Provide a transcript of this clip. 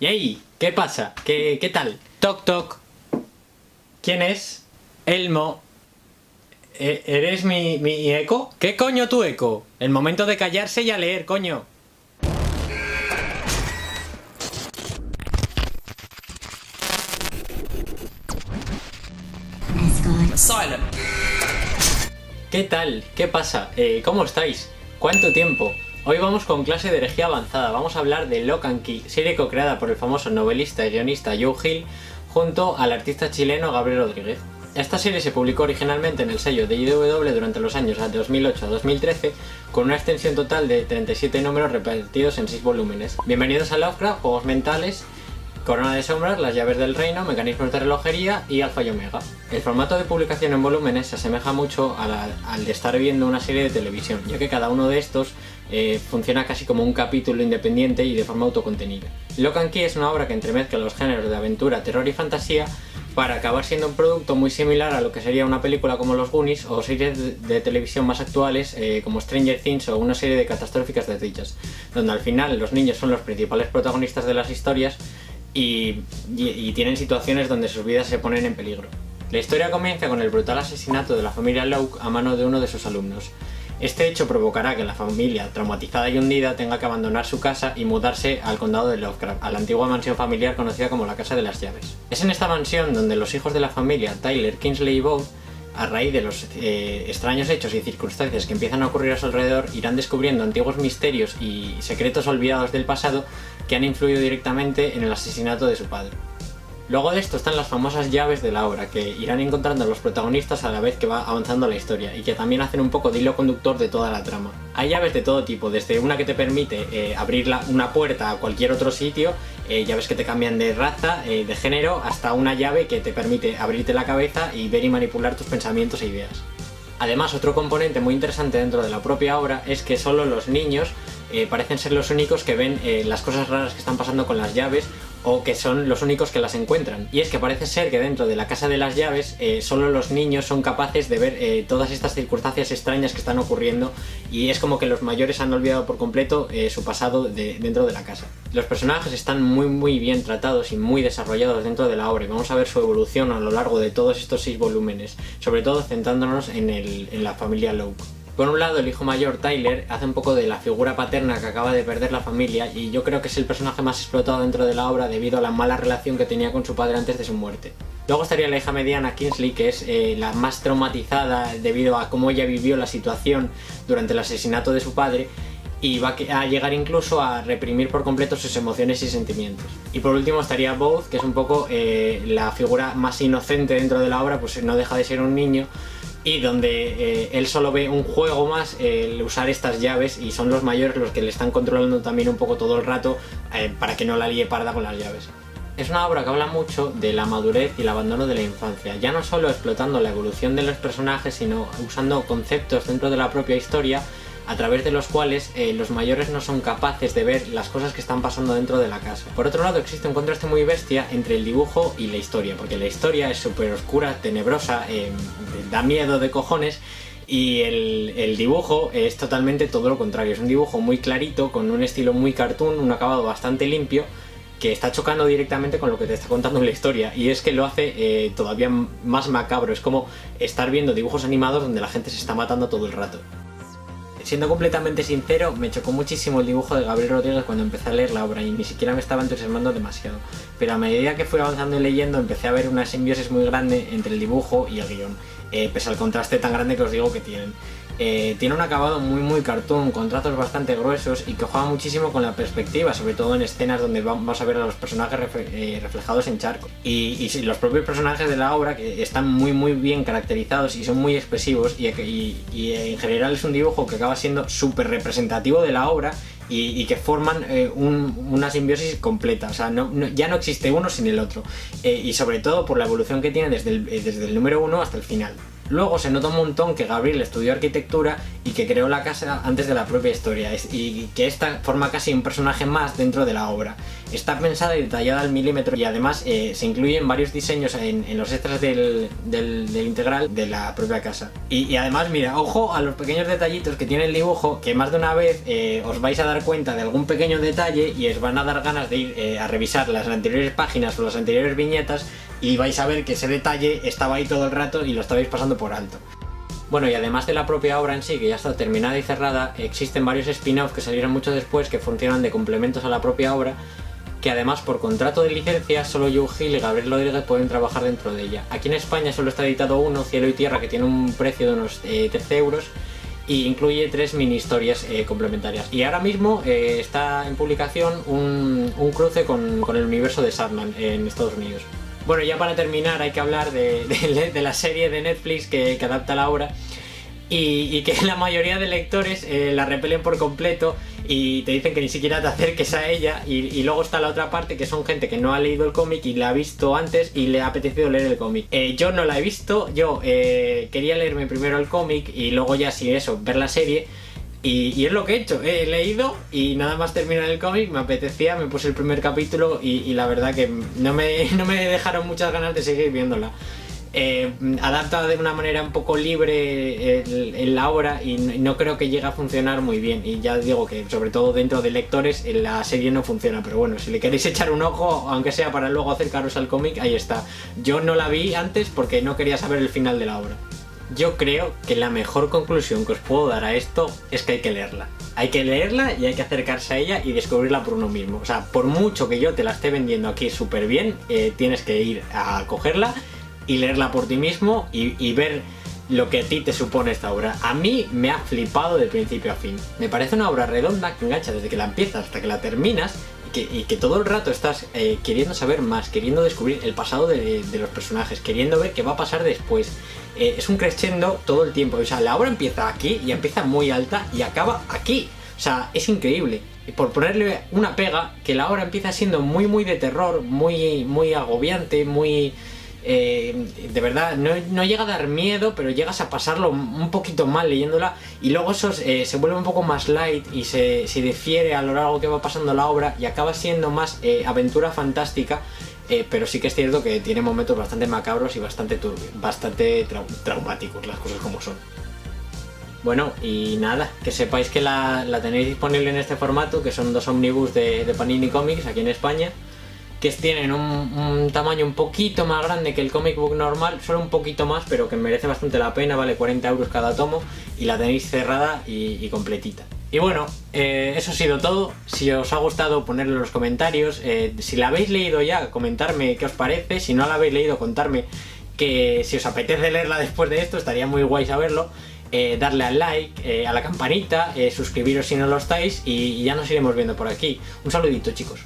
¡Ey! ¿Qué pasa? ¿Qué tal? Toc toc. ¿Quién es? Elmo. ¿Eres mi eco? ¿Qué coño tu eco? El momento de callarse y a leer, coño. Silent. ¿Qué tal? ¿Qué pasa? ¿Cómo estáis? ¿Cuánto tiempo? Hoy vamos con clase de herejía avanzada. Vamos a hablar de Lock and Key, serie co-creada por el famoso novelista y guionista Joe Hill junto al artista chileno Gabriel Rodríguez. Esta serie se publicó originalmente en el sello de IDW durante los años 2008 a 2013 con una extensión total de 37 números repartidos en 6 volúmenes. Bienvenidos a Lovecraft, Juegos Mentales, Corona de Sombras, Las Llaves del Reino, Mecanismos de Relojería y Alfa y Omega. El formato de publicación en volúmenes se asemeja mucho al de estar viendo una serie de televisión, ya que cada uno de estos funciona casi como un capítulo independiente y de forma autocontenida. Lock and Key es una obra que entremezcla los géneros de aventura, terror y fantasía para acabar siendo un producto muy similar a lo que sería una película como Los Goonies o series de televisión más actuales como Stranger Things o una serie de catastróficas desdichas, donde al final los niños son los principales protagonistas de las historias y tienen situaciones donde sus vidas se ponen en peligro. La historia comienza con el brutal asesinato de la familia Locke a mano de uno de sus alumnos. Este hecho provocará que la familia, traumatizada y hundida, tenga que abandonar su casa y mudarse al condado de Lovecraft, a la antigua mansión familiar conocida como la Casa de las Llaves. Es en esta mansión donde los hijos de la familia, Tyler, Kingsley y Bob, a raíz de los extraños hechos y circunstancias que empiezan a ocurrir a su alrededor, irán descubriendo antiguos misterios y secretos olvidados del pasado que han influido directamente en el asesinato de su padre. Luego de esto están las famosas llaves de la obra, que irán encontrando a los protagonistas a la vez que va avanzando la historia y que también hacen un poco de hilo conductor de toda la trama. Hay llaves de todo tipo, desde una que te permite abrir una puerta a cualquier otro sitio, llaves que te cambian de raza, de género, hasta una llave que te permite abrirte la cabeza y ver y manipular tus pensamientos e ideas. Además, otro componente muy interesante dentro de la propia obra es que solo los niños parecen ser los únicos que ven las cosas raras que están pasando con las llaves o que son los únicos que las encuentran. Y es que parece ser que dentro de la Casa de las Llaves solo los niños son capaces de ver todas estas circunstancias extrañas que están ocurriendo y es como que los mayores han olvidado por completo su pasado dentro de la casa. Los personajes están muy bien tratados y muy desarrollados dentro de la obra y vamos a ver su evolución a lo largo de todos estos 6 volúmenes, sobre todo centrándonos en la familia Locke. Por un lado, el hijo mayor, Tyler, hace un poco de la figura paterna que acaba de perder la familia y yo creo que es el personaje más explotado dentro de la obra debido a la mala relación que tenía con su padre antes de su muerte. Luego estaría la hija mediana, Kingsley, que es la más traumatizada debido a cómo ella vivió la situación durante el asesinato de su padre y va a llegar incluso a reprimir por completo sus emociones y sentimientos. Y por último estaría Bob, que es un poco la figura más inocente dentro de la obra, pues no deja de ser un niño y donde él solo ve un juego más el usar estas llaves y son los mayores los que le están controlando también un poco todo el rato para que no la líe parda con las llaves. Es una obra que habla mucho de la madurez y el abandono de la infancia, ya no solo explotando la evolución de los personajes, sino usando conceptos dentro de la propia historia a través de los cuales los mayores no son capaces de ver las cosas que están pasando dentro de la casa. Por otro lado, existe un contraste muy bestia entre el dibujo y la historia, porque la historia es súper oscura, tenebrosa, da miedo de cojones, y el dibujo es totalmente todo lo contrario. Es un dibujo muy clarito, con un estilo muy cartoon, un acabado bastante limpio, que está chocando directamente con lo que te está contando la historia, y es que lo hace todavía más macabro. Es como estar viendo dibujos animados donde la gente se está matando todo el rato. Siendo completamente sincero, me chocó muchísimo el dibujo de Gabriel Rodríguez cuando empecé a leer la obra y ni siquiera me estaba entusiasmando demasiado. Pero a medida que fui avanzando y leyendo, empecé a ver una simbiosis muy grande entre el dibujo y el guión, pese al contraste tan grande que os digo que tienen. Tiene un acabado muy cartoon, con trazos bastante gruesos y que juega muchísimo con la perspectiva, sobre todo en escenas donde vamos a ver a los personajes reflejados en charcos. Y los propios personajes de la obra, que están muy bien caracterizados y son muy expresivos, y en general es un dibujo que acaba siendo súper representativo de la obra y que forman una simbiosis completa. O sea, ya no existe uno sin el otro, y sobre todo por la evolución que tiene desde el número 1 hasta el final. Luego se nota un montón que Gabriel estudió arquitectura y que creó la casa antes de la propia historia, y que esta forma casi un personaje más dentro de la obra. Está pensada y detallada al milímetro, y además se incluyen varios diseños en los extras del integral de la propia casa. Y además, mira, ojo a los pequeños detallitos que tiene el dibujo, que más de una vez os vais a dar cuenta de algún pequeño detalle y os van a dar ganas de ir a revisar las anteriores páginas o las anteriores viñetas, y vais a ver que ese detalle estaba ahí todo el rato y lo estabais pasando por alto. Bueno, y además de la propia obra en sí, que ya está terminada y cerrada, existen varios spin-offs que salieron mucho después que funcionan de complementos a la propia obra, que además por contrato de licencia solo Joe Hill y Gabriel Rodríguez pueden trabajar dentro de ella. Aquí en España solo está editado uno, Cielo y Tierra, que tiene un precio de unos 13 euros y incluye 3 mini historias complementarias. Y ahora mismo está en publicación un cruce con el universo de Sandman en Estados Unidos. Bueno, ya para terminar hay que hablar de la serie de Netflix que adapta la obra y que la mayoría de lectores la repelen por completo y te dicen que ni siquiera te acerques a ella, y luego está la otra parte, que son gente que no ha leído el cómic y la ha visto antes y le ha apetecido leer el cómic. Yo no la he visto, yo quería leerme primero el cómic y luego ya si eso, ver la serie. Y es lo que he hecho, he leído y nada más terminar el cómic me apetecía, me puse el primer capítulo y la verdad que no me dejaron muchas ganas de seguir viéndola. Adapta de una manera un poco libre en la obra y no creo que llegue a funcionar muy bien, y ya digo que sobre todo dentro de lectores la serie no funciona, pero bueno, si le queréis echar un ojo, aunque sea para luego acercaros al cómic, ahí está. Yo no la vi antes porque no quería saber el final de la obra. Yo creo que la mejor conclusión que os puedo dar a esto es que hay que leerla. Hay que leerla y hay que acercarse a ella y descubrirla por uno mismo. O sea, por mucho que yo te la esté vendiendo aquí súper bien, tienes que ir a cogerla y leerla por ti mismo y ver lo que a ti te supone esta obra. A mí me ha flipado de principio a fin. Me parece una obra redonda que engancha desde que la empiezas hasta que la terminas, y que todo el rato estás queriendo saber más, queriendo descubrir el pasado de los personajes, queriendo ver qué va a pasar después. Es un crescendo todo el tiempo. O sea, la obra empieza aquí y empieza muy alta y acaba aquí. O sea, es increíble. Y por ponerle una pega, que la obra empieza siendo muy de terror, muy agobiante, muy... de verdad, no llega a dar miedo, pero llegas a pasarlo un poquito mal leyéndola, y luego eso se vuelve un poco más light y se difiere a lo largo que va pasando la obra y acaba siendo más aventura fantástica, pero sí que es cierto que tiene momentos bastante macabros y bastante traumáticos, las cosas como son. Bueno, y nada, que sepáis que la tenéis disponible en este formato, que son 2 omnibus de Panini Comics aquí en España, que tienen un tamaño un poquito más grande que el comic book normal, solo un poquito más, pero que merece bastante la pena, vale 40 euros cada tomo, y la tenéis cerrada y completita. Y bueno, eso ha sido todo. Si os ha gustado, ponedlo en los comentarios. Si la habéis leído ya, comentarme qué os parece. Si no la habéis leído, contarme que si os apetece leerla después de esto, estaría muy guay saberlo. Darle al like, a la campanita, suscribiros si no lo estáis, y ya nos iremos viendo por aquí. Un saludito, chicos.